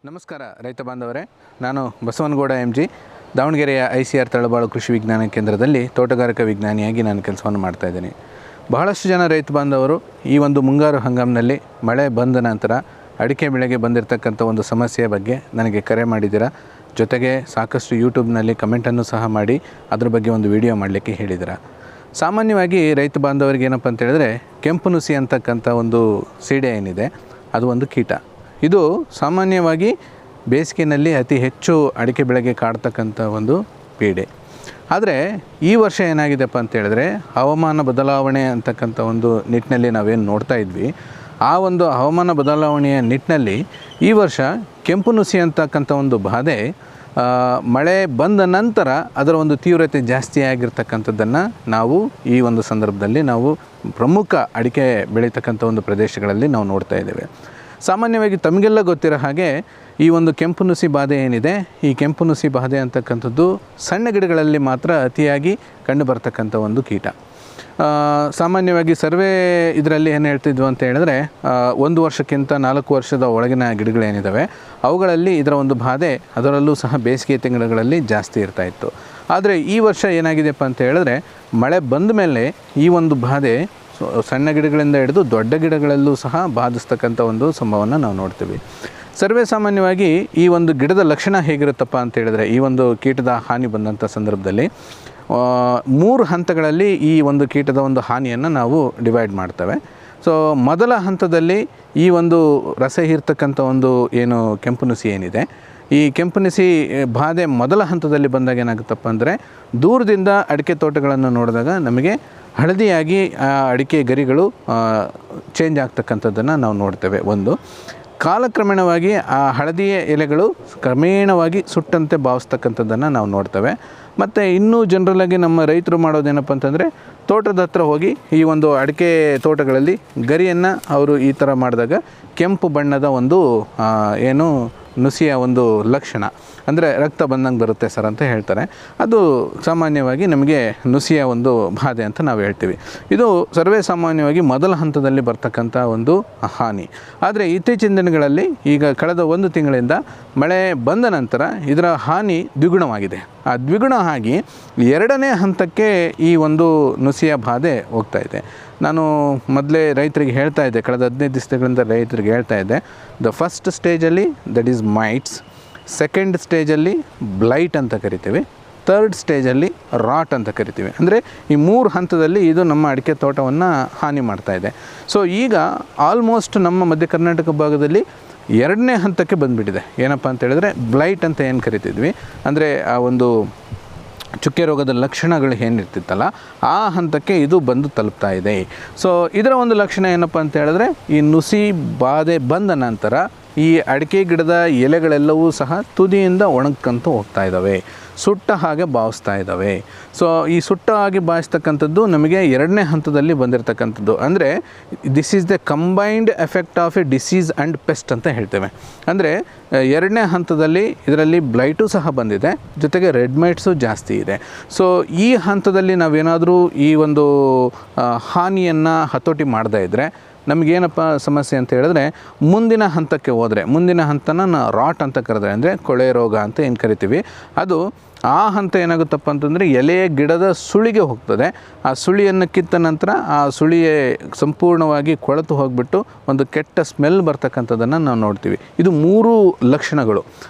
ನಮಸ್ಕಾರ ರೈತ ಬಾಂಧವರೇ, ನಾನು ಬಸವನಗೌಡ ಎಂ.ಜಿ. ದಾವಣಗೆರೆಯ ICR ತಳಬಾಳು ಕೃಷಿ ವಿಜ್ಞಾನ ಕೇಂದ್ರದಲ್ಲಿ ತೋಟಗಾರಿಕಾ ವಿಜ್ಞಾನಿಯಾಗಿ ನಾನು ಕೆಲಸವನ್ನು ಮಾಡ್ತಾಯಿದ್ದೀನಿ. ಬಹಳಷ್ಟು ಜನ ರೈತ ಬಾಂಧವರು ಈ ಒಂದು ಮುಂಗಾರು ಹಂಗಾಮಿನಲ್ಲಿ ಮಳೆ ಬಂದ ನಂತರ ಅಡಿಕೆ ಬೆಳೆಗೆ ಬಂದಿರತಕ್ಕಂಥ ಒಂದು ಸಮಸ್ಯೆಯ ಬಗ್ಗೆ ನನಗೆ ಕರೆ ಮಾಡಿದ್ದೀರಾ. ಜೊತೆಗೆ ಸಾಕಷ್ಟು ಯೂಟ್ಯೂಬ್ನಲ್ಲಿ ಕಮೆಂಟನ್ನು ಸಹ ಮಾಡಿ ಅದ್ರ ಬಗ್ಗೆ ಒಂದು ವಿಡಿಯೋ ಮಾಡಲಿಕ್ಕೆ ಹೇಳಿದ್ದೀರಾ. ಸಾಮಾನ್ಯವಾಗಿ ರೈತ ಬಾಂಧವರಿಗೆ ಏನಪ್ಪ ಅಂತ ಹೇಳಿದ್ರೆ, ಕೆಂಪು ನುಸಿ ಅಂತಕ್ಕಂಥ ಒಂದು ಸೀಡೆ ಏನಿದೆ ಅದು ಒಂದು ಕೀಟ. ಇದು ಸಾಮಾನ್ಯವಾಗಿ ಬೇಸಿಗೆಯಲ್ಲಿ ಅತಿ ಹೆಚ್ಚು ಅಡಿಕೆ ಬೆಳೆಗೆ ಕಾಡ್ತಕ್ಕಂಥ ಒಂದು ಪೀಡೆ. ಆದರೆ ಈ ವರ್ಷ ಏನಾಗಿದೆಪ್ಪ ಅಂತ ಹೇಳಿದ್ರೆ, ಹವಾಮಾನ ಬದಲಾವಣೆ ಅಂತಕ್ಕಂಥ ಒಂದು ನಿಟ್ಟಿನಲ್ಲಿ ನಾವೇನು ನೋಡ್ತಾ ಇದ್ವಿ, ಆ ಒಂದು ಹವಾಮಾನ ಬದಲಾವಣೆಯ ನಿಟ್ಟಿನಲ್ಲಿ ಈ ವರ್ಷ ಕೆಂಪು ನುಸಿ ಅಂತಕ್ಕಂಥ ಒಂದು ಬಾಧೆ ಮಳೆ ಬಂದ ನಂತರ ಅದರ ಒಂದು ತೀವ್ರತೆ ಜಾಸ್ತಿ ಆಗಿರ್ತಕ್ಕಂಥದ್ದನ್ನು ನಾವು ಈ ಒಂದು ಸಂದರ್ಭದಲ್ಲಿ ನಾವು ಪ್ರಮುಖ ಅಡಿಕೆ ಬೆಳೀತಕ್ಕಂಥ ಒಂದು ಪ್ರದೇಶಗಳಲ್ಲಿ ನಾವು ನೋಡ್ತಾ ಇದ್ದೇವೆ. ಸಾಮಾನ್ಯವಾಗಿ ತಮಗೆಲ್ಲ ಗೊತ್ತಿರೋ ಹಾಗೆ ಈ ಒಂದು ಕೆಂಪು ನುಸಿ ಬಾಧೆ ಏನಿದೆ, ಈ ಕೆಂಪು ನುಸಿ ಬಾಧೆ ಅಂತಕ್ಕಂಥದ್ದು ಸಣ್ಣ ಗಿಡಗಳಲ್ಲಿ ಮಾತ್ರ ಅತಿಯಾಗಿ ಕಂಡು ಬರ್ತಕ್ಕಂಥ ಒಂದು ಕೀಟ. ಸಾಮಾನ್ಯವಾಗಿ ಸರ್ವೇ ಇದರಲ್ಲಿ ಏನು ಹೇಳ್ತಿದ್ವು ಅಂತ ಹೇಳಿದ್ರೆ, 1 ವರ್ಷಕ್ಕಿಂತ 4 ವರ್ಷದ ಒಳಗಿನ ಗಿಡಗಳೇನಿದ್ದಾವೆ ಅವುಗಳಲ್ಲಿ ಇದರ ಒಂದು ಬಾಧೆ ಅದರಲ್ಲೂ ಸಹ ಬೇಸಿಗೆ ತಿಂಗಳುಗಳಲ್ಲಿ ಜಾಸ್ತಿ ಇರ್ತಾಯಿತ್ತು. ಆದರೆ ಈ ವರ್ಷ ಏನಾಗಿದೆಯಪ್ಪ ಅಂತ ಹೇಳಿದ್ರೆ, ಮಳೆ ಬಂದ ಮೇಲೆ ಈ ಒಂದು ಬಾಧೆ ಸಣ್ಣ ಗಿಡಗಳಿಂದ ಹಿಡಿದು ದೊಡ್ಡ ಗಿಡಗಳಲ್ಲೂ ಸಹ ಬಾಧಿಸ್ತಕ್ಕಂಥ ಒಂದು ಸಂಭವವನ್ನು ನಾವು ನೋಡ್ತೀವಿ. ಸರ್ವೇ ಸಾಮಾನ್ಯವಾಗಿ ಈ ಒಂದು ಗಿಡದ ಲಕ್ಷಣ ಹೇಗಿರುತ್ತಪ್ಪ ಅಂತ ಹೇಳಿದ್ರೆ, ಈ ಒಂದು ಕೀಟದ ಹಾನಿ ಬಂದಂಥ ಸಂದರ್ಭದಲ್ಲಿ 3 ಹಂತಗಳಲ್ಲಿ ಈ ಒಂದು ಕೀಟದ ಒಂದು ಹಾನಿಯನ್ನು ನಾವು ಡಿವೈಡ್ ಮಾಡ್ತೇವೆ. ಸೊ ಮೊದಲ ಹಂತದಲ್ಲಿ ಈ ಒಂದು ರಸ ಹೀರ್ತಕ್ಕಂಥ ಒಂದು ಏನು ಕೆಂಪು ನುಸಿ ಏನಿದೆ, ಈ ಕೆಂಪು ನುಸಿ ಬಾಧೆ ಮೊದಲ ಹಂತದಲ್ಲಿ ಬಂದಾಗ ಏನಾಗುತ್ತಪ್ಪ ಅಂದರೆ, ದೂರದಿಂದ ಅಡಿಕೆ ತೋಟಗಳನ್ನು ನೋಡಿದಾಗ ನಮಗೆ ಹಳದಿಯಾಗಿ ಅಡಿಕೆ ಗರಿಗಳು ಚೇಂಜ್ ಆಗ್ತಕ್ಕಂಥದ್ದನ್ನು ನಾವು ನೋಡ್ತೇವೆ. ಒಂದು ಕಾಲಕ್ರಮೇಣವಾಗಿ ಆ ಹಳದಿಯ ಎಲೆಗಳು ಕ್ರಮೇಣವಾಗಿ ಸುಟ್ಟಂತೆ ಭಾವಿಸ್ತಕ್ಕಂಥದ್ದನ್ನು ನಾವು ನೋಡ್ತೇವೆ. ಮತ್ತು ಇನ್ನೂ ಜನರಲಾಗಿ ನಮ್ಮ ರೈತರು ಮಾಡೋದೇನಪ್ಪ ಅಂತಂದರೆ, ತೋಟದ ಹತ್ರ ಹೋಗಿ ಈ ಒಂದು ಅಡಿಕೆ ತೋಟಗಳಲ್ಲಿ ಗರಿಯನ್ನು ಅವರು ಈ ಥರ ಮಾಡಿದಾಗ ಕೆಂಪು ಬಣ್ಣದ ಒಂದು ಏನು ನುಸಿಯ ಒಂದು ಲಕ್ಷಣ ಅಂದರೆ ರಕ್ತ ಬಂದಂಗೆ ಬರುತ್ತೆ ಸರ್ ಅಂತ ಹೇಳ್ತಾರೆ. ಅದು ಸಾಮಾನ್ಯವಾಗಿ ನಮಗೆ ನುಸಿಯ ಒಂದು ಬಾಧೆ ಅಂತ ನಾವು ಹೇಳ್ತೀವಿ. ಇದು ಸರ್ವೇ ಸಾಮಾನ್ಯವಾಗಿ ಮೊದಲ ಹಂತದಲ್ಲಿ ಬರ್ತಕ್ಕಂಥ ಒಂದು ಹಾನಿ. ಆದರೆ ಇತ್ತೀಚಿನ ದಿನಗಳಲ್ಲಿ ಈಗ ಕಳೆದ 1 ತಿಂಗಳಿಂದ ಮಳೆ ಬಂದ ನಂತರ ಇದರ ಹಾನಿ ದ್ವಿಗುಣವಾಗಿದೆ. ಆ ದ್ವಿಗುಣ ಆಗಿ 2ನೇ ಹಂತಕ್ಕೆ ಈ ಒಂದು ನುಸಿಯ ಬಾಧೆ ಹೋಗ್ತಾ ಇದೆ. ನಾನು ಮೊದಲೇ ರೈತರಿಗೆ ಹೇಳ್ತಾ ಇದ್ದೆ, ಕಳೆದ 15 ದಿವಸಗಳಿಂದ ರೈತರಿಗೆ ಹೇಳ್ತಾ ಇದ್ದೆ, ದ ಫಸ್ಟ್ ಸ್ಟೇಜಲ್ಲಿ ದಟ್ ಈಸ್ ಮೈಟ್ಸ್, ಸೆಕೆಂಡ್ ಸ್ಟೇಜಲ್ಲಿ ಬ್ಲೈಟ್ ಅಂತ ಕರಿತೀವಿ, ಥರ್ಡ್ ಸ್ಟೇಜಲ್ಲಿ ರಾಟ್ ಅಂತ ಕರಿತೀವಿ. ಅಂದರೆ ಈ 3 ಹಂತದಲ್ಲಿ ಇದು ನಮ್ಮ ಅಡಿಕೆ ತೋಟವನ್ನು ಹಾನಿ ಮಾಡ್ತಾ ಇದೆ. ಸೊ ಈಗ ಆಲ್ಮೋಸ್ಟ್ ನಮ್ಮ ಮಧ್ಯ ಕರ್ನಾಟಕ ಭಾಗದಲ್ಲಿ 2ನೇ ಹಂತಕ್ಕೆ ಬಂದುಬಿಟ್ಟಿದೆ. ಏನಪ್ಪ ಅಂತ ಹೇಳಿದ್ರೆ, ಬ್ಲೈಟ್ ಅಂತ ಏನು ಕರಿತಿದ್ವಿ, ಅಂದರೆ ಆ ಒಂದು ಚುಕ್ಕೆ ರೋಗದ ಲಕ್ಷಣಗಳು ಏನಿರ್ತಿತ್ತಲ್ಲ ಆ ಹಂತಕ್ಕೆ ಇದು ಬಂದು ತಲುಪ್ತಾ ಇದೆ. ಸೊ ಇದರ ಒಂದು ಲಕ್ಷಣ ಏನಪ್ಪ ಅಂತ ಹೇಳಿದ್ರೆ, ಈ ನುಸಿ ಬಾಧೆ ಬಂದ ನಂತರ ಈ ಅಡಿಕೆ ಗಿಡದ ಎಲೆಗಳೆಲ್ಲವೂ ಸಹ ತುದಿಯಿಂದ ಒಣಗ್ಕಂತ ಹೋಗ್ತಾ ಇದ್ದಾವೆ, ಸುಟ್ಟ ಹಾಗೆ ಭಾವಿಸ್ತಾ ಇದ್ದಾವೆ. ಸೊ ಈ ಸುಟ್ಟ ಹಾಗೆ ಭಾವಿಸ್ತಕ್ಕಂಥದ್ದು ನಮಗೆ 2ನೇ ಹಂತದಲ್ಲಿ ಬಂದಿರತಕ್ಕಂಥದ್ದು. ಅಂದರೆ this is the combined effect of A disease and pest ಅಂತ ಹೇಳ್ತೇವೆ. ಅಂದರೆ 2ನೇ ಹಂತದಲ್ಲಿ ಇದರಲ್ಲಿ ಬ್ಲೈಟು ಸಹ ಬಂದಿದೆ, ಜೊತೆಗೆ ರೆಡ್ ಮೈಟ್ಸು ಜಾಸ್ತಿ ಇದೆ. ಸೊ ಈ ಹಂತದಲ್ಲಿ ನಾವೇನಾದರೂ ಈ ಒಂದು ಹಾನಿಯನ್ನು ಹತೋಟಿ ಮಾಡದೇ ಇದ್ದರೆ ನಮಗೇನಪ್ಪ ಸಮಸ್ಯೆ ಅಂತ ಹೇಳಿದ್ರೆ, ಮುಂದಿನ ಹಂತಕ್ಕೆ ಹೋದರೆ, ಮುಂದಿನ ಹಂತನ ರಾಟ್ ಅಂತ ಕರೆದ್ರೆ, ಅಂದರೆ ಕೊಳೆ ರೋಗ ಅಂತ ಏನು ಕರಿತೀವಿ, ಅದು ಆ ಹಂತ ಏನಾಗುತ್ತಪ್ಪ ಅಂತಂದರೆ ಎಲೆಯ ಗಿಡದ ಸುಳಿಗೆ ಹೋಗ್ತದೆ. ಆ ಸುಳಿಯನ್ನು ಕಿತ್ತ ನಂತರ ಆ ಸುಳಿಯೇ ಸಂಪೂರ್ಣವಾಗಿ ಕೊಳೆತು ಹೋಗಿಬಿಟ್ಟು ಒಂದು ಕೆಟ್ಟ ಸ್ಮೆಲ್ ಬರ್ತಕ್ಕಂಥದ್ದನ್ನು ನಾವು ನೋಡ್ತೀವಿ. ಇದು 3 ಲಕ್ಷಣಗಳು.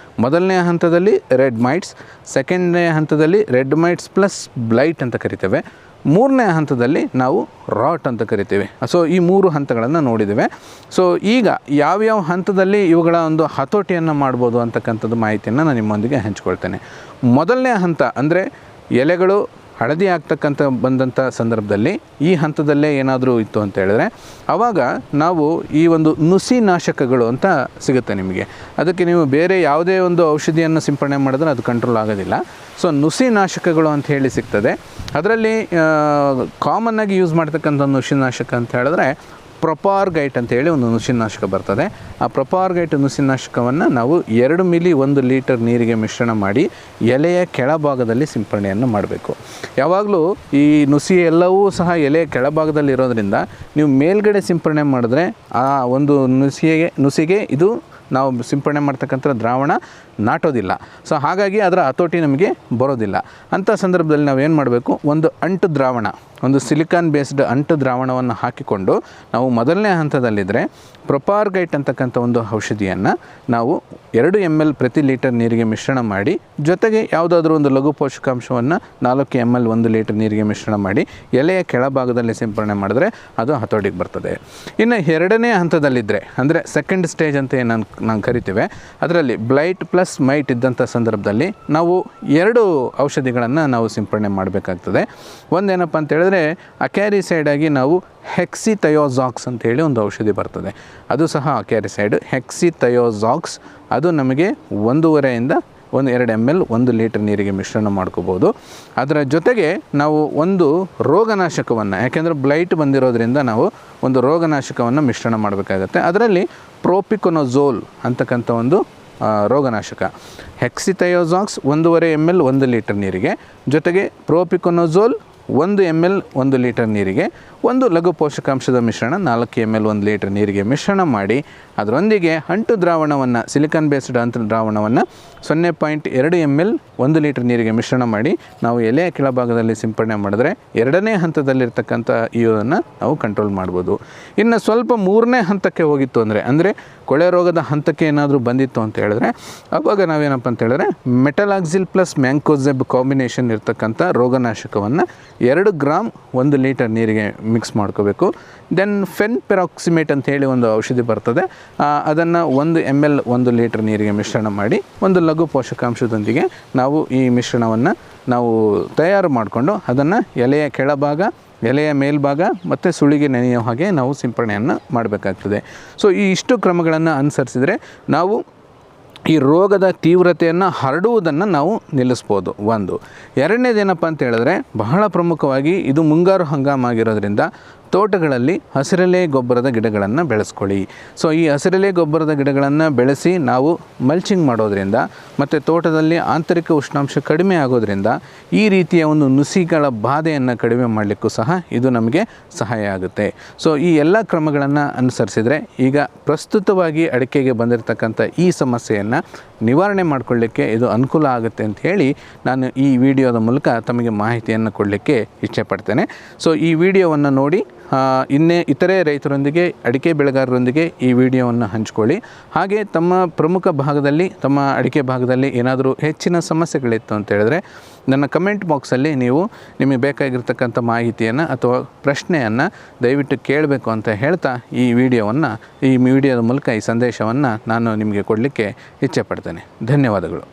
ಮೊದಲನೇ ಹಂತದಲ್ಲಿ ರೆಡ್ ಮೈಟ್ಸ್, ಸೆಕೆಂಡ್ನೇ ಹಂತದಲ್ಲಿ ರೆಡ್ ಮೈಟ್ಸ್ ಪ್ಲಸ್ ಬ್ಲೈಟ್ ಅಂತ ಕರಿತೇವೆ, 3ನೇ ಹಂತದಲ್ಲಿ ನಾವು ರಾಟ್ ಅಂತ ಕರಿತೀವಿ. ಸೊ ಈ 3 ಹಂತಗಳನ್ನು ನೋಡಿದ್ದೇವೆ. ಸೊ ಈಗ ಯಾವ್ಯಾವ ಹಂತದಲ್ಲಿ ಇವುಗಳ ಒಂದು ಹತೋಟಿಯನ್ನು ಮಾಡ್ಬೋದು ಅಂತಕ್ಕಂಥದ್ದು ಮಾಹಿತಿಯನ್ನು ನಾನು ನಿಮ್ಮೊಂದಿಗೆ ಹಂಚ್ಕೊಳ್ತೇನೆ. ಮೊದಲನೇ ಹಂತ ಅಂದರೆ ಎಲೆಗಳು ಹಳದಿ ಆಗ್ತಕ್ಕಂಥ ಬಂದಂಥ ಸಂದರ್ಭದಲ್ಲಿ ಈ ಹಂತದಲ್ಲೇ ಏನಾದರೂ ಇತ್ತು ಅಂತ ಹೇಳಿದ್ರೆ, ಆವಾಗ ನಾವು ಈ ಒಂದು ನುಸಿ ನಾಶಕಗಳು ಅಂತ ಸಿಗುತ್ತೆ ನಿಮಗೆ. ಅದಕ್ಕೆ ನೀವು ಬೇರೆ ಯಾವುದೇ ಒಂದು ಔಷಧಿಯನ್ನು ಸಿಂಪಡಣೆ ಮಾಡಿದ್ರೆ ಅದು ಕಂಟ್ರೋಲ್ ಆಗೋದಿಲ್ಲ. ಸೊ ನುಸಿ ನಾಶಕಗಳು ಅಂತ ಹೇಳಿ ಸಿಗ್ತದೆ. ಅದರಲ್ಲಿ ಕಾಮನ್ನಾಗಿ ಯೂಸ್ ಮಾಡ್ತಕ್ಕಂಥ ನುಸಿ ನಾಶಕ ಅಂತ ಹೇಳಿದ್ರೆ ಪ್ರೊಪಾರ್ಗೈಟ್ ಅಂತೇಳಿ ಒಂದು ನುಸಿನಾಶಕ ಬರ್ತದೆ. ಆ ಪ್ರೊಪಾರ್ಗೈಟ್ ನುಸಿನಾಶಕವನ್ನು ನಾವು 2 ಮಿಲಿ 1 ಲೀಟರ್ ನೀರಿಗೆ ಮಿಶ್ರಣ ಮಾಡಿ ಎಲೆಯ ಕೆಳಭಾಗದಲ್ಲಿ ಸಿಂಪರಣೆಯನ್ನು ಮಾಡಬೇಕು. ಯಾವಾಗಲೂ ಈ ನುಸಿ ಎಲ್ಲವೂ ಸಹ ಎಲೆಯ ಕೆಳಭಾಗದಲ್ಲಿ ಇರೋದರಿಂದ ನೀವು ಮೇಲ್ಗಡೆ ಸಿಂಪರಣೆ ಮಾಡಿದ್ರೆ ಆ ಒಂದು ನುಸಿಗೆ ಇದು ನಾವು ಸಿಂಪಡಣೆ ಮಾಡ್ತಕ್ಕಂಥ ದ್ರಾವಣ ನಾಟೋದಿಲ್ಲ. ಸೊ ಹಾಗಾಗಿ ಅದರ ಹತೋಟಿ ನಮಗೆ ಬರೋದಿಲ್ಲ. ಅಂಥ ಸಂದರ್ಭದಲ್ಲಿ ನಾವು ಏನು ಮಾಡಬೇಕು, ಒಂದು ಅಂಟು ದ್ರಾವಣ, ಒಂದು ಸಿಲಿಕಾನ್ ಬೇಸ್ಡ್ ಅಂಟು ದ್ರಾವಣವನ್ನು ಹಾಕಿಕೊಂಡು ನಾವು ಮೊದಲನೇ ಹಂತದಲ್ಲಿದ್ದರೆ ಪ್ರೊಪಾರ್ಗೈಟ್ ಅಂತಕ್ಕಂಥ ಒಂದು ಔಷಧಿಯನ್ನು ನಾವು 2 ml ಪ್ರತಿ ಲೀಟರ್ ನೀರಿಗೆ ಮಿಶ್ರಣ ಮಾಡಿ, ಜೊತೆಗೆ ಯಾವುದಾದ್ರೂ ಒಂದು ಲಘು ಪೋಷಕಾಂಶವನ್ನು 4 ml 1 ಲೀಟರ್ ನೀರಿಗೆ ಮಿಶ್ರಣ ಮಾಡಿ ಎಲೆಯ ಕೆಳಭಾಗದಲ್ಲಿ ಸಿಂಪಡಣೆ ಮಾಡಿದ್ರೆ ಅದು ಹತೋಟಿಗೆ ಬರ್ತದೆ. ಇನ್ನು 2ನೇ ಹಂತದಲ್ಲಿದ್ದರೆ, ಅಂದರೆ ಸೆಕೆಂಡ್ ಸ್ಟೇಜ್ ಅಂತ ಏನು ನಾವು ಕರಿತೇವೆ, ಅದರಲ್ಲಿ ಬ್ಲೈಟ್ ಪ್ಲಸ್ ಮೈಟ್ ಇದ್ದಂಥ ಸಂದರ್ಭದಲ್ಲಿ ನಾವು 2 ಔಷಧಿಗಳನ್ನು ನಾವು ಸಿಂಪಡಣೆ ಮಾಡಬೇಕಾಗ್ತದೆ. ಒಂದೇನಪ್ಪ ಅಂತ ಹೇಳಿದ್ರೆ, ಅಕ್ಯಾರಿಸೈಡ್ ಆಗಿ ನಾವು ಹೆಕ್ಸಿಥಯೋಜಾಕ್ಸ್ ಅಂತೇಳಿ ಒಂದು ಔಷಧಿ ಬರ್ತದೆ, ಅದು ಸಹ ಅಕ್ಯಾರಿಸೈಡ್. ಹೆಕ್ಸಿಥಯೋಜಾಕ್ಸ್ ಅದು ನಮಗೆ 1.5 ಇಂದ 2 ml 1 ಲೀಟರ್ ನೀರಿಗೆ ಮಿಶ್ರಣ ಮಾಡ್ಕೋಬೋದು. ಅದರ ಜೊತೆಗೆ ನಾವು ಒಂದು ರೋಗನಾಶಕವನ್ನು, ಯಾಕೆಂದರೆ ಬ್ಲೈಟ್ ಬಂದಿರೋದ್ರಿಂದ ನಾವು ಒಂದು ರೋಗನಾಶಕವನ್ನು ಮಿಶ್ರಣ ಮಾಡಬೇಕಾಗತ್ತೆ. ಅದರಲ್ಲಿ ಪ್ರೋಪಿಕೊನೊಜೋಲ್ ಅಂತಕ್ಕಂಥ ಒಂದು ರೋಗನಾಶಕ, ಹೆಕ್ಸಿಥಯೋಜಾಕ್ಸ್ 1.5 ml 1 ಲೀಟರ್ ನೀರಿಗೆ, ಜೊತೆಗೆ ಪ್ರೋಪಿಕೊನೊಜೋಲ್ 1 ml 1 ಲೀಟರ್ ನೀರಿಗೆ, ಒಂದು ಲಘು ಪೋಷಕಾಂಶದ ಮಿಶ್ರಣ 4 ml 1 ಲೀಟರ್ ನೀರಿಗೆ ಮಿಶ್ರಣ ಮಾಡಿ, ಅದರೊಂದಿಗೆ ಅಂಟು ದ್ರಾವಣವನ್ನು, ಸಿಲಿಕಾನ್ ಬೇಸ್ಡ್ ಅಂಟು ದ್ರಾವಣವನ್ನು 0.2 ml 1 ಲೀಟರ್ ನೀರಿಗೆ ಮಿಶ್ರಣ ಮಾಡಿ ನಾವು ಎಲೆಯ ಕೆಳಭಾಗದಲ್ಲಿ ಸಿಂಪಡಣೆ ಮಾಡಿದ್ರೆ 2ನೇ ಹಂತದಲ್ಲಿರ್ತಕ್ಕಂಥ ಇದನ್ನು ನಾವು ಕಂಟ್ರೋಲ್ ಮಾಡ್ಬೋದು. ಇನ್ನು ಸ್ವಲ್ಪ 3ನೇ ಹಂತಕ್ಕೆ ಹೋಗಿತ್ತು ಅಂದರೆ ಕೊಳೆ ರೋಗದ ಹಂತಕ್ಕೆ ಏನಾದರೂ ಬಂದಿತ್ತು ಅಂತ ಹೇಳಿದ್ರೆ, ಆವಾಗ ನಾವೇನಪ್ಪ ಅಂತ ಹೇಳಿದ್ರೆ ಮೆಟಲಾಕ್ಸಿಲ್ ಪ್ಲಸ್ ಮ್ಯಾಂಕೋಸೆಬ್ ಕಾಂಬಿನೇಷನ್ ಇರ್ತಕ್ಕಂಥ ರೋಗನಾಶಕವನ್ನು 2 ಗ್ರಾಮ್ 1 ಲೀಟರ್ ನೀರಿಗೆ ಮಿಕ್ಸ್ ಮಾಡ್ಕೋಬೇಕು. ದೆನ್ ಫೆನ್ಪೆರಾಕ್ಸಿಮೇಟ್ ಅಂತ ಹೇಳಿ ಒಂದು ಔಷಧಿ ಬರ್ತದೆ, ಅದನ್ನು 1 ml 1 ಲೀಟರ್ ನೀರಿಗೆ ಮಿಶ್ರಣ ಮಾಡಿ ಒಂದು ಲಘು ಪೋಷಕಾಂಶದೊಂದಿಗೆ ನಾವು ಈ ಮಿಶ್ರಣವನ್ನು ನಾವು ತಯಾರು ಮಾಡಿಕೊಂಡು ಅದನ್ನು ಎಲೆಯ ಕೆಳಭಾಗ, ಎಲೆಯ ಮೇಲ್ಭಾಗ ಮತ್ತು ಸುಳಿಗೆ ನೆನೆಯೋ ಹಾಗೆ ನಾವು ಸಿಂಪಡಣೆಯನ್ನು ಮಾಡಬೇಕಾಗ್ತದೆ. ಸೊ ಈ ಇಷ್ಟು ಕ್ರಮಗಳನ್ನು ಅನುಸರಿಸಿದರೆ ನಾವು ಈ ರೋಗದ ತೀವ್ರತೆಯನ್ನು ಹರಡುವುದನ್ನು ನಾವು ನಿಲ್ಲಿಸ್ಬೋದು. ಒಂದು. ಎರಡನೇದೇನಪ್ಪ ಅಂತ ಹೇಳಿದ್ರೆ, ಬಹಳ ಪ್ರಮುಖವಾಗಿ ಇದು ಮುಂಗಾರು ಹಂಗಾಮಾಗಿರೋದ್ರಿಂದ ತೋಟಗಳಲ್ಲಿ ಹಸಿರೆಲೆ ಗೊಬ್ಬರದ ಗಿಡಗಳನ್ನು ಬೆಳೆಸ್ಕೊಳ್ಳಿ. ಸೊ ಈ ಹಸಿರೆಲೆ ಗೊಬ್ಬರದ ಗಿಡಗಳನ್ನು ಬೆಳೆಸಿ ನಾವು ಮಲ್ಚಿಂಗ್ ಮಾಡೋದ್ರಿಂದ ಮತ್ತು ತೋಟದಲ್ಲಿ ಆಂತರಿಕ ಉಷ್ಣಾಂಶ ಕಡಿಮೆ ಆಗೋದ್ರಿಂದ ಈ ರೀತಿಯ ಒಂದು ನುಸಿಗಳ ಬಾಧೆಯನ್ನು ಕಡಿಮೆ ಮಾಡಲಿಕ್ಕೂ ಸಹ ಇದು ನಮಗೆ ಸಹಾಯ ಆಗುತ್ತೆ. ಸೊ ಈ ಎಲ್ಲ ಕ್ರಮಗಳನ್ನು ಅನುಸರಿಸಿದರೆ ಈಗ ಪ್ರಸ್ತುತವಾಗಿ ಅಡಿಕೆಗೆ ಬಂದಿರತಕ್ಕಂಥ ಈ ಸಮಸ್ಯೆಯನ್ನು ನಿವಾರಣೆ ಮಾಡಿಕೊಳ್ಳಿಕ್ಕೆ ಇದು ಅನುಕೂಲ ಆಗುತ್ತೆ ಅಂತ ಹೇಳಿ ನಾನು ಈ ವಿಡಿಯೋದ ಮೂಲಕ ತಮಗೆ ಮಾಹಿತಿಯನ್ನು ಕೊಡಲಿಕ್ಕೆ ಇಚ್ಛೆಪಡ್ತೇನೆ. ಸೊ ಈ ವಿಡಿಯೋವನ್ನು ನೋಡಿ ಇತರೆ ರೈತರೊಂದಿಗೆ, ಅಡಿಕೆ ಬೆಳೆಗಾರರೊಂದಿಗೆ ಈ ವಿಡಿಯೋವನ್ನು ಹಂಚ್ಕೊಳ್ಳಿ. ಹಾಗೆ ತಮ್ಮ ಪ್ರಮುಖ ಭಾಗದಲ್ಲಿ, ತಮ್ಮ ಅಡಿಕೆ ಭಾಗದಲ್ಲಿ ಏನಾದರೂ ಹೆಚ್ಚಿನ ಸಮಸ್ಯೆಗಳಿತ್ತು ಅಂತ ಹೇಳಿದ್ರೆ ನನ್ನ ಕಮೆಂಟ್ ಬಾಕ್ಸಲ್ಲಿ ನೀವು ನಿಮಗೆ ಬೇಕಾಗಿರ್ತಕ್ಕಂಥ ಮಾಹಿತಿಯನ್ನು ಅಥವಾ ಪ್ರಶ್ನೆಯನ್ನು ದಯವಿಟ್ಟು ಕೇಳಬೇಕು ಅಂತ ಹೇಳ್ತಾ ಈ ವಿಡಿಯೋದ ಮೂಲಕ ಈ ಸಂದೇಶವನ್ನು ನಾನು ನಿಮಗೆ ಕೊಡಲಿಕ್ಕೆ ಇಚ್ಛೆಪಡ್ತೇನೆ. ಧನ್ಯವಾದಗಳು.